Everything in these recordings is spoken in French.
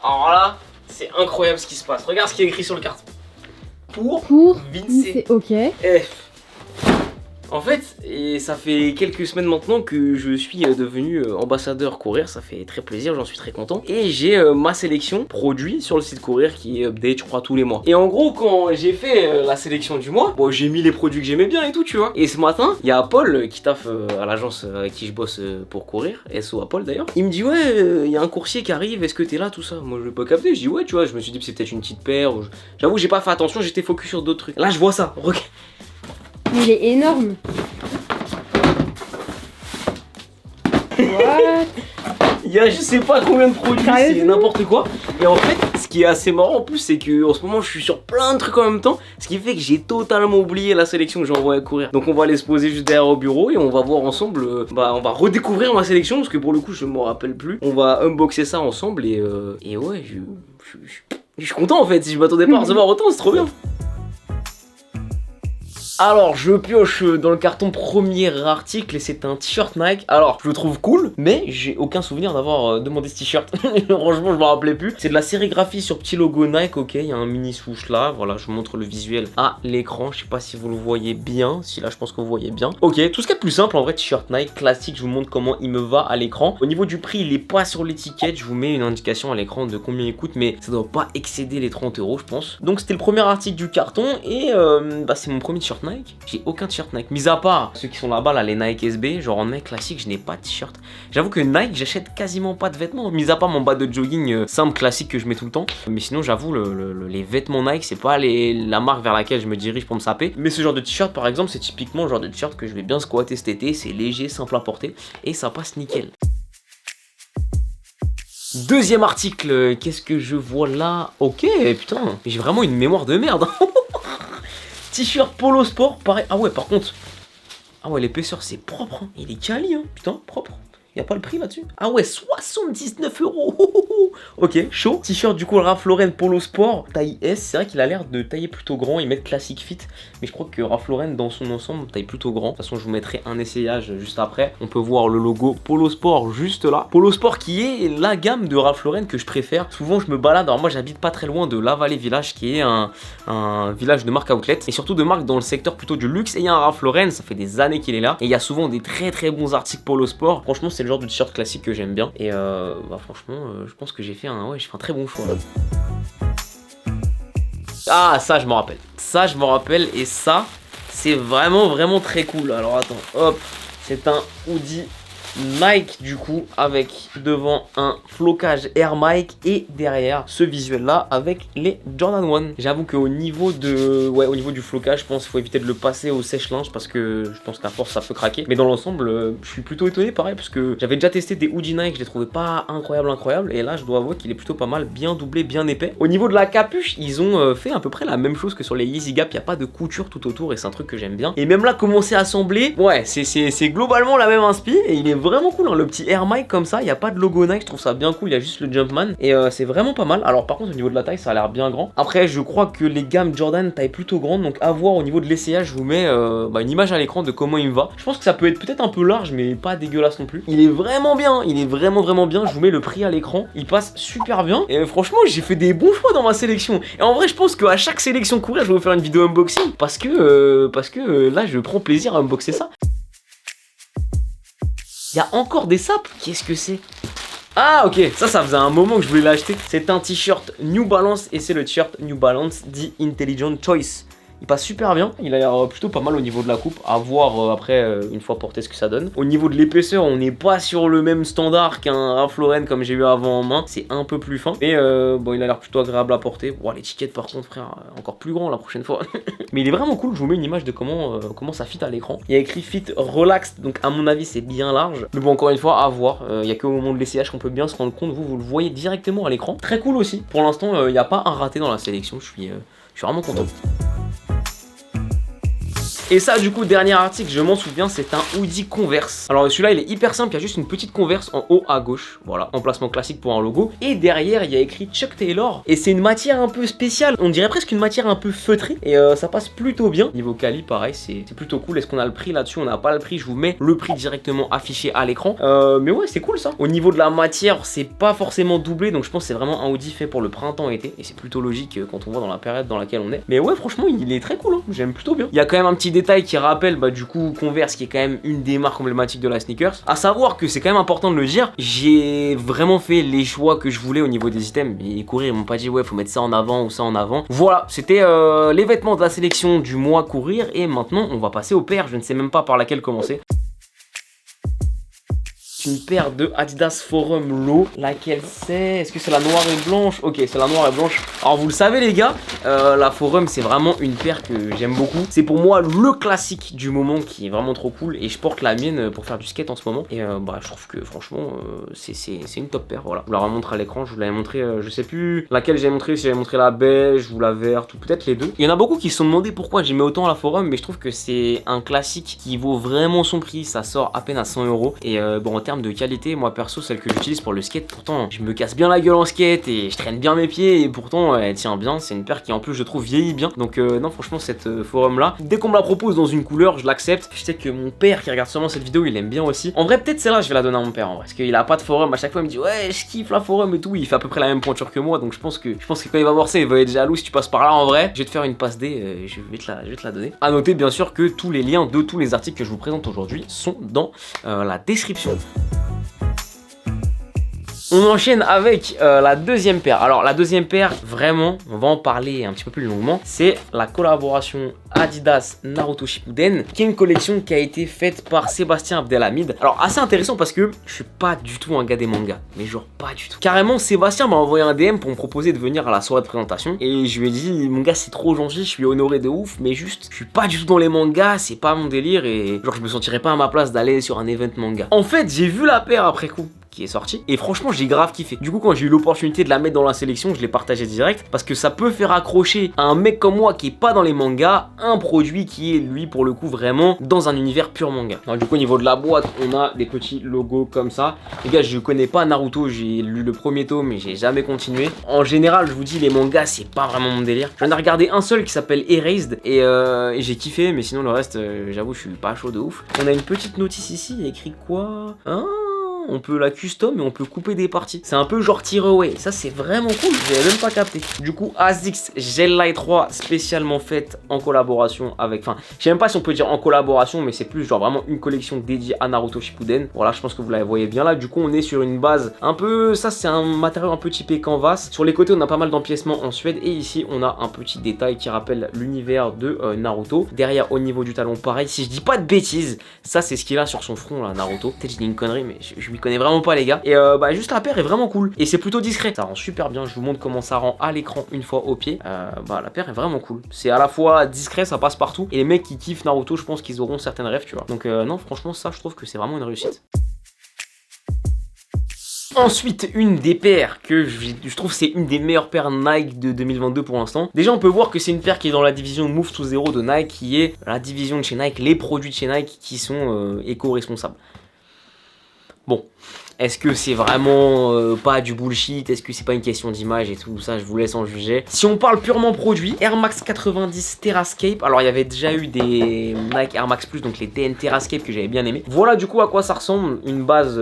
Alors là, c'est incroyable ce qui se passe. Regarde ce qui est écrit sur le carton. Pour Vince. Ok. En fait, et ça fait quelques semaines maintenant que je suis devenu ambassadeur courir, ça fait très plaisir, j'en suis très content. Et j'ai ma sélection produit sur le site courir qui est update je crois tous les mois. Et en gros quand j'ai fait la sélection du mois, bon j'ai mis les produits que j'aimais bien et tout tu vois. Et ce matin, il y a Paul qui taffe à l'agence avec qui je bosse pour courir, SO à Paul d'ailleurs. Il me dit ouais, il y a un coursier qui arrive, est-ce que t'es là tout ça? Moi je l'ai pas capté, je dis ouais tu vois, je me suis dit que c'est peut-être une petite paire. J'avoue j'ai pas fait attention, j'étais focus sur d'autres trucs. Là je vois ça, regarde. Il est énorme. What? Il y a je sais pas combien de produits, c'est n'importe quoi. Et en fait, ce qui est assez marrant en plus, c'est que en ce moment je suis sur plein de trucs en même temps. Ce qui fait que j'ai totalement oublié la sélection que j'ai envoyée à courir. Donc on va les se poser juste derrière au bureau et on va voir ensemble, on va redécouvrir ma sélection parce que pour le coup je me rappelle plus. On va unboxer ça ensemble et ouais, je suis content en fait. Si je m'attendais pas à recevoir autant, c'est trop bien. Alors je pioche dans le carton premier article et c'est un t-shirt Nike. Alors je le trouve cool mais j'ai aucun souvenir d'avoir demandé ce t-shirt. Franchement je me rappelais plus. C'est de la sérigraphie sur petit logo Nike, ok, il y a un mini swoosh là. Voilà, je vous montre le visuel à l'écran. Je sais pas si vous le voyez bien. Si là je pense que vous voyez bien. Ok, tout ce qui est plus simple en vrai, t-shirt Nike classique. Je vous montre comment il me va à l'écran. Au niveau du prix il est pas sur l'étiquette. Je vous mets une indication à l'écran de combien il coûte, mais ça doit pas excéder les 30 € je pense. Donc c'était le premier article du carton et c'est mon premier t-shirt Nike. J'ai aucun t-shirt Nike, mis à part ceux qui sont là-bas, là, les Nike SB, genre en Nike classique, je n'ai pas de t-shirt. J'avoue que Nike, j'achète quasiment pas de vêtements, mis à part mon bas de jogging simple classique que je mets tout le temps. Mais sinon, j'avoue, les vêtements Nike, c'est pas la marque vers laquelle je me dirige pour me saper. Mais ce genre de t-shirt, par exemple, c'est typiquement le genre de t-shirt que je vais bien squatter cet été. C'est léger, simple à porter et ça passe nickel. Deuxième article, qu'est-ce que je vois là? Ok, putain, j'ai vraiment une mémoire de merde. T-shirt Polo Sport, pareil. Ah ouais, par contre. Ah ouais, l'épaisseur, c'est propre. Hein. Il est quali, hein. Putain, propre. Y a pas le prix là-dessus? Ah ouais, 79 €. Ok, chaud. T-shirt du coup Ralph Lauren Polo Sport, taille S. C'est vrai qu'il a l'air de tailler plutôt grand. Ils mettent classic fit. Mais je crois que Ralph Lauren dans son ensemble taille plutôt grand. De toute façon, je vous mettrai un essayage juste après. On peut voir le logo Polo Sport juste là. Polo Sport qui est la gamme de Ralph Lauren que je préfère. Souvent, je me balade. Alors moi, j'habite pas très loin de La Vallée Village qui est un village de marque outlet. Et surtout de marque dans le secteur plutôt du luxe. Et il y a un Ralph Lauren. Ça fait des années qu'il est là. Et il y a souvent des très bons articles Polo Sport. Franchement, c'est le genre de t-shirt classique que j'aime bien et franchement je pense que j'ai fait un très bon choix. Ah ça je me rappelle et ça c'est vraiment très cool. Alors attends, hop, c'est un hoodie Nike du coup avec devant un flocage Air Mike et derrière ce visuel là avec les Jordan 1. J'avoue qu'au niveau au niveau du flocage je pense qu'il faut éviter de le passer au sèche-linge parce que je pense qu'à force ça peut craquer, mais dans l'ensemble je suis plutôt étonné pareil parce que j'avais déjà testé des hoodies Nike, je les trouvais pas incroyables et là je dois avouer qu'il est plutôt pas mal, bien doublé, bien épais. Au niveau de la capuche ils ont fait à peu près la même chose que sur les Yeezy Gap, il n'y a pas de couture tout autour et c'est un truc que j'aime bien. Et même là comment c'est assemblé, ouais c'est globalement la même inspi et il est vraiment cool hein. Le petit Air Mike comme ça, il n'y a pas de logo Nike, je trouve ça bien cool, il y a juste le Jumpman et c'est vraiment pas mal. Alors par contre au niveau de la taille ça a l'air bien grand. Après je crois que les gammes Jordan taille plutôt grande, donc à voir au niveau de l'essayage. Je vous mets une image à l'écran de comment il me va. Je pense que ça peut être peut-être un peu large mais pas dégueulasse non plus. Il est vraiment bien, il est vraiment bien. Je vous mets le prix à l'écran, il passe super bien et franchement j'ai fait des bons choix dans ma sélection. Et en vrai je pense qu'à chaque sélection courir je vais vous faire une vidéo unboxing parce que là je prends plaisir à unboxer ça. Il y a encore des sapes. Qu'est-ce que c'est? Ah ok, ça faisait un moment que je voulais l'acheter. C'est un t-shirt New Balance et c'est le t-shirt New Balance The Intelligent Choice. Il passe super bien, il a l'air plutôt pas mal au niveau de la coupe, à voir après une fois porté ce que ça donne. Au niveau de l'épaisseur, on n'est pas sur le même standard qu'un Ralph Lauren comme j'ai eu avant en main, c'est un peu plus fin. Et bon, il a l'air plutôt agréable à porter. Bon, l'étiquette par contre, frère, encore plus grand la prochaine fois. Mais il est vraiment cool, je vous mets une image de comment ça fit à l'écran. Il y a écrit fit relaxed, donc à mon avis c'est bien large. Mais bon, encore une fois, à voir, il n'y a qu'au moment de l'essayage qu'on peut bien se rendre compte, vous le voyez directement à l'écran. Très cool aussi, pour l'instant, il n'y a pas un raté dans la sélection, je suis vraiment content. Et ça du coup dernier article, je m'en souviens, c'est un hoodie Converse. Alors celui-là il est hyper simple, il y a juste une petite Converse en haut à gauche, voilà, emplacement classique pour un logo. Et derrière il y a écrit Chuck Taylor et c'est une matière un peu spéciale, on dirait presque une matière un peu feutrée et ça passe plutôt bien. Niveau quali pareil, c'est plutôt cool. Est-ce qu'on a le prix là-dessus? On n'a pas le prix, je vous mets le prix directement affiché à l'écran. Mais ouais, c'est cool ça. Au niveau de la matière, c'est pas forcément doublé, donc je pense que c'est vraiment un hoodie fait pour le printemps-été et c'est plutôt logique quand on voit dans la période dans laquelle on est. Mais ouais, franchement, il est très cool, hein. J'aime plutôt bien. Il y a quand même un petit détail qui rappelle du coup Converse, qui est quand même une des marques emblématiques de la sneakers. À savoir que c'est quand même important de le dire, j'ai vraiment fait les choix que je voulais au niveau des items. Et courir, ils m'ont pas dit ouais, faut mettre ça en avant ou ça en avant. Voilà, c'était les vêtements de la sélection du mois courir et maintenant on va passer aux paires. Je ne sais même pas par laquelle commencer. Une paire de Adidas Forum Low. Laquelle c'est? Est-ce que c'est la noire et blanche? Ok, c'est la noire et blanche. Alors vous le savez les gars, la Forum c'est vraiment une paire que j'aime beaucoup. C'est pour moi le classique du moment qui est vraiment trop cool. Et je porte la mienne pour faire du skate en ce moment. Et je trouve que franchement c'est une top paire. Voilà, je vous la remontre à l'écran. Je vous l'avais montré, je sais plus laquelle j'ai montré. Si j'avais montré la beige ou la verte ou peut-être les deux. Il y en a beaucoup qui se sont demandé pourquoi j'aimais autant la Forum. Mais je trouve que c'est un classique qui vaut vraiment son prix. Ça sort à peine à 100 €. Et bon en termes de qualité, moi perso celle que j'utilise pour le skate, pourtant je me casse bien la gueule en skate et je traîne bien mes pieds et pourtant elle tient bien. C'est une paire qui en plus je trouve vieillit bien. Donc non franchement cette Forum là, dès qu'on me la propose dans une couleur je l'accepte. Je sais que mon père qui regarde sûrement cette vidéo il aime bien aussi. En vrai peut-être celle-là je vais la donner à mon père en vrai, parce qu'il a pas de Forum. À chaque fois il me dit ouais je kiffe la Forum et tout. Il fait à peu près la même pointure que moi, donc je pense que quand il va voir ça il va être jaloux. Si tu passes par là en vrai, je vais te faire une passe D, je vais te la donner. À noter bien sûr que tous les liens de tous les articles que je vous présente aujourd'hui sont dans la description. On enchaîne avec la deuxième paire. Alors la deuxième paire, vraiment, on va en parler un petit peu plus longuement. C'est la collaboration Adidas Naruto Shippuden, qui est une collection qui a été faite par Sébastien Abdelhamid. Alors assez intéressant parce que je suis pas du tout un gars des mangas, mais genre pas du tout. Carrément Sébastien m'a envoyé un DM pour me proposer de venir à la soirée de présentation et je lui ai dit mon gars c'est trop gentil, je suis honoré de ouf, mais juste je suis pas du tout dans les mangas, c'est pas mon délire et genre je me sentirais pas à ma place d'aller sur un event manga. En fait j'ai vu la paire après coup qui est sorti et franchement j'ai grave kiffé. Du coup quand j'ai eu l'opportunité de la mettre dans la sélection, je l'ai partagé direct parce que ça peut faire accrocher à un mec comme moi qui est pas dans les mangas un produit qui est lui pour le coup vraiment dans un univers pur manga. Alors du coup au niveau de la boîte on a des petits logos comme ça. Les gars je connais pas Naruto, j'ai lu le premier tome mais j'ai jamais continué. En général je vous dis les mangas c'est pas vraiment mon délire. J'en ai regardé un seul qui s'appelle Erased et j'ai kiffé, mais sinon le reste j'avoue je suis pas chaud de ouf. On a une petite notice ici, il y a écrit quoi hein. On peut la custom et on peut couper des parties. C'est un peu genre tear-away. Ça, c'est vraiment cool. J'avais même pas capté. Du coup, ASICS Gel Light 3 spécialement faite en collaboration avec... Enfin, je sais même pas si on peut dire en collaboration, mais c'est plus genre vraiment une collection dédiée à Naruto Shippuden. Voilà, je pense que vous la voyez bien là. Du coup, on est sur une base un peu... Ça, c'est un matériau un peu typé canvas. Sur les côtés, on a pas mal d'empiècements en Suède. Et ici, on a un petit détail qui rappelle l'univers de Naruto. Derrière, au niveau du talon, pareil. Si je dis pas de bêtises, ça, c'est ce qu'il a sur son front là, Naruto. Peut-être que je dis une connerie, mais je m'y connais vraiment pas les gars. Et juste la paire est vraiment cool et c'est plutôt discret, ça rend super bien. Je vous montre comment ça rend à l'écran une fois au pied. La paire est vraiment cool, c'est à la fois discret, ça passe partout et les mecs qui kiffent Naruto je pense qu'ils auront certaines rêves tu vois. Donc non franchement ça je trouve que c'est vraiment une réussite. Ensuite, une des paires que je trouve c'est une des meilleures paires Nike de 2022 pour l'instant. Déjà on peut voir que c'est une paire qui est dans la division Move to Zero de Nike, qui est la division de chez Nike, les produits de chez Nike qui sont éco-responsables. Bon, est-ce que c'est vraiment pas du bullshit? Est-ce que c'est pas une question d'image et tout ça? Je vous laisse en juger. Si on parle purement produit, Air Max 90 Terrascape. Alors il y avait déjà eu des Nike Air Max Plus, donc les TN Terrascape que j'avais bien aimé. Voilà du coup à quoi ça ressemble. Une base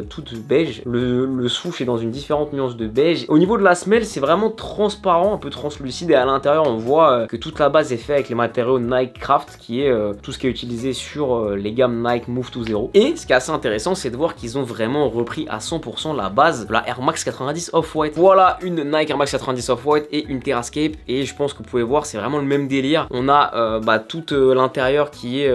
toute beige. Le swoosh est dans une différente nuance de beige. Au niveau de la semelle, c'est vraiment transparent, un peu translucide. Et à l'intérieur, on voit que toute la base est faite avec les matériaux Nike Craft, qui est tout ce qui est utilisé sur les gammes Nike Move to Zero. Et ce qui est assez intéressant, c'est de voir qu'ils ont vraiment repris à 100% la base de la Air Max 90 Off-White. Voilà une Nike Air Max 90 Off-White et une Terrascape et je pense que vous pouvez voir c'est vraiment le même délire. On a tout l'intérieur qui est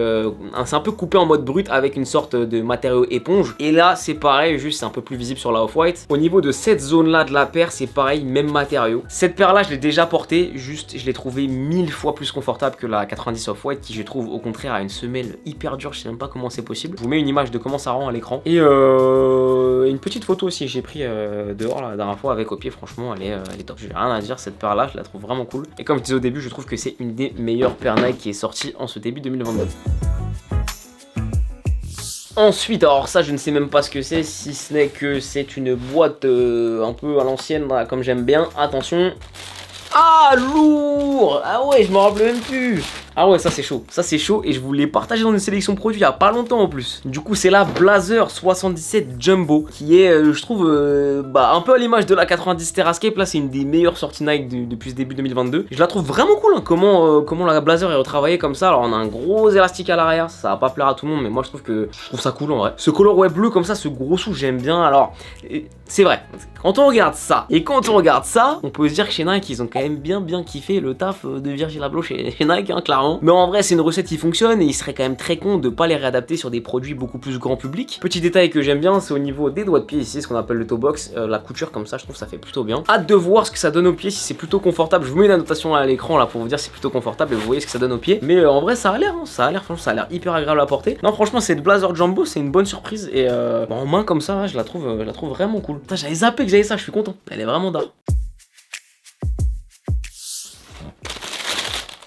c'est un peu coupé en mode brut avec une sorte de matériau éponge et là c'est pareil, juste c'est un peu plus visible sur la Off-White. Au niveau de cette zone là de la paire c'est pareil, même matériau. Cette paire là je l'ai déjà portée, juste je l'ai trouvée 1000 fois plus confortable que la 90 Off-White qui je trouve au contraire a une semelle hyper dure, je sais même pas comment c'est possible. Je vous mets une image de comment ça rend à l'écran et une petite photo aussi que j'ai pris dehors la dernière fois avec au pied. Franchement, elle est top. J'ai rien à dire, cette paire là, je la trouve vraiment cool. Et comme je disais au début, je trouve que c'est une des meilleures paires Nike qui est sortie en ce début 2022. Ensuite, alors ça je ne sais même pas ce que c'est, si ce n'est que c'est une boîte un peu à l'ancienne, comme j'aime bien. Attention. Ah, lourd! Ah ouais, je me rappelle même plus. Ah ouais, ça c'est chaud et je vous l'ai partagé dans une sélection produit il y a pas longtemps en plus. Du coup c'est la Blazer 77 Jumbo qui est je trouve un peu à l'image de la 90 Terrascape. Là c'est une des meilleures sorties Nike depuis ce début 2022. Je la trouve vraiment cool hein, comment la Blazer est retravaillée comme ça. Alors on a un gros élastique à l'arrière, ça va pas plaire à tout le monde mais moi je trouve ça cool en vrai. Ce colorway bleu comme ça, ce gros sou j'aime bien. Alors c'est vrai, quand on regarde ça et quand on regarde ça, on peut se dire que chez Nike ils ont quand même bien kiffé le taf de Virgil Abloh chez Nike hein, clairement. Mais en vrai c'est une recette qui fonctionne et il serait quand même très con de pas les réadapter sur des produits beaucoup plus grand public. Petit détail que j'aime bien, c'est au niveau des doigts de pied ici, ce qu'on appelle le toe box, la couture comme ça, je trouve ça fait plutôt bien. Hâte de voir ce que ça donne aux pieds, si c'est plutôt confortable. Je vous mets une annotation à l'écran là pour vous dire si c'est plutôt confortable et vous voyez ce que ça donne aux pieds. Mais en vrai ça a l'air, hein, franchement ça a l'air hyper agréable à porter. Non franchement cette Blazer Jumbo c'est une bonne surprise et en main comme ça, je la trouve vraiment cool. J'avais zappé que j'avais ça, je suis content. Elle est vraiment d'art.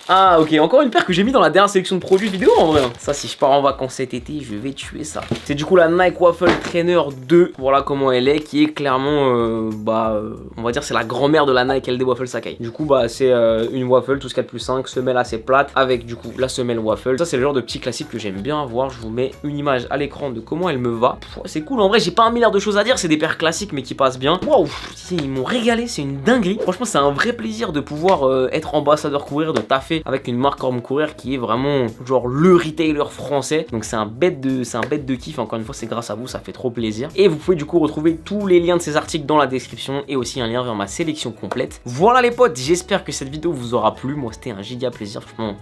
Ah ok, encore une paire que j'ai mis dans la dernière sélection de produits vidéo en vrai. Ça si je pars en vacances cet été, je vais tuer ça. C'est du coup la Nike Waffle Trainer 2. Voilà comment elle est, qui est clairement, on va dire c'est la grand-mère de la Nike LD Waffle Sacai. Du coup c'est une waffle, tout ce 4+5, semelle assez plate, avec du coup la semelle waffle. Ça c'est le genre de petit classique que j'aime bien avoir. Je vous mets une image à l'écran de comment elle me va. C'est cool, en vrai j'ai pas un milliard de choses à dire, c'est des paires classiques mais qui passent bien. Waouh, ils m'ont régalé, c'est une dinguerie. Franchement c'est un vrai plaisir de pouvoir être ambassadeur courir, de taffer avec une marque comme Courir qui est vraiment genre le retailer français. Donc c'est un bête de kiff. Encore une fois c'est grâce à vous, ça fait trop plaisir. Et vous pouvez du coup retrouver tous les liens de ces articles dans la description et aussi un lien vers ma sélection complète. Voilà les potes, j'espère que cette vidéo vous aura plu. Moi c'était un giga plaisir, franchement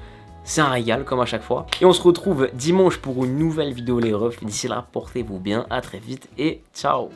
c'est un régal comme à chaque fois. Et on se retrouve dimanche pour une nouvelle vidéo les refs. D'ici là portez-vous bien, à très vite et ciao.